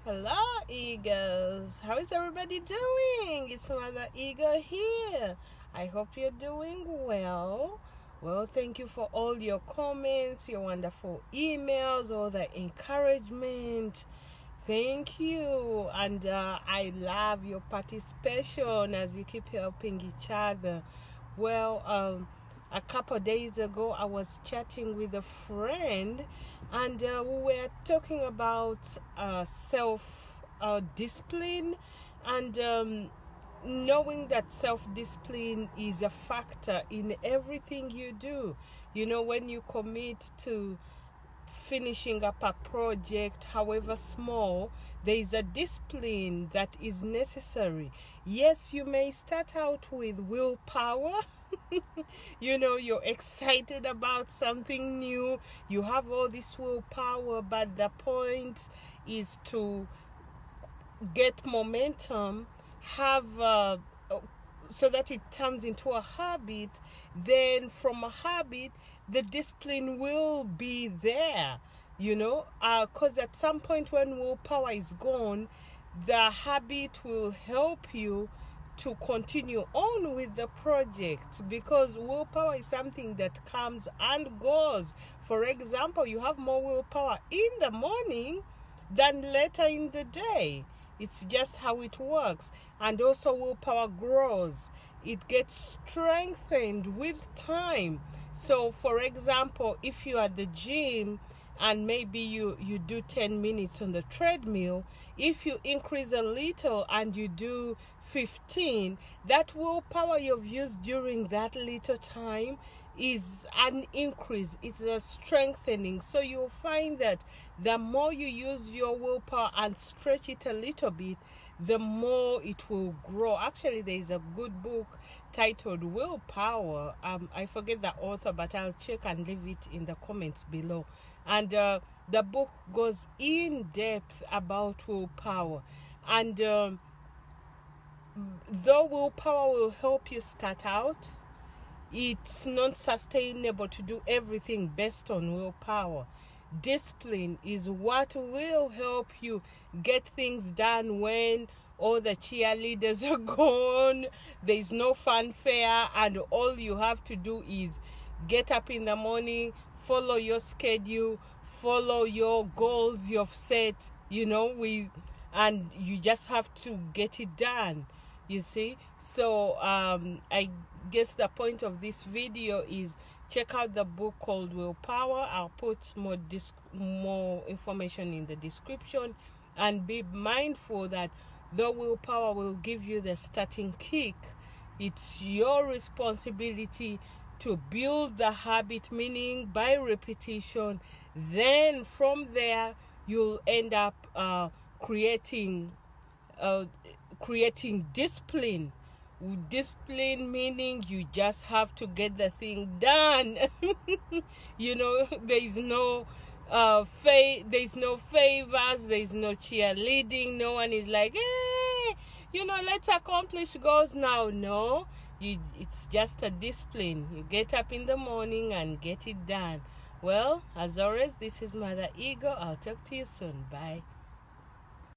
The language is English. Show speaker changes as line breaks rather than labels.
Hello, Eagles. How is everybody doing? It's Mother Eagle here. I hope you're doing well. Well, thank you for all your comments, your wonderful emails, all the encouragement. Thank you. And I love your participation as you keep helping each other. Well, a couple days ago, I was chatting with a friend, and we were talking about self discipline, and knowing that self discipline is a factor in everything you do. You know, when you commit to finishing up a project, however small, there is a discipline that is necessary. Yes, you may start out with willpower. You know, you're excited about something new, you have all this willpower, but the point is to get momentum, have so that it turns into a habit. Then from a habit, the discipline will be there, you know, because at some point when willpower is gone, the habit will help you to continue on with the project, because willpower is something that comes and goes. For example, you have more willpower in the morning than later in the day. It's just how it works. And also willpower grows. It gets strengthened with time. So for example, if you are at the gym and maybe you do 10 minutes on the treadmill, if you increase a little and you do 15, that willpower you've used during that little time is an increase, it's a strengthening. So you'll find that the more you use your willpower and stretch it a little bit, the more it will grow. Actually, there is a good book titled Willpower. I forget the author, but I'll check and leave it in the comments below. And the book goes in depth about willpower. And though willpower will help you start out, it's not sustainable to do everything based on willpower. Discipline is what will help you get things done when all the cheerleaders are gone, there's no fanfare, and all you have to do is get up in the morning, follow your schedule, follow your goals you've set, you know, and you just have to get it done, you see. So I guess the point of this video is check out the book called Willpower. I'll put more information in the description, and be mindful that though willpower will give you the starting kick, it's your responsibility to build the habit, meaning by repetition. Then from there you'll end up creating discipline. Discipline meaning you just have to get the thing done. You know, there's no there's no favors, there's no cheerleading. No one is like, hey, you know, let's accomplish goals now. No, it's just a discipline. You get up in the morning and get it done. Well, as always, this is Mother Eagle. I'll talk to you soon. Bye.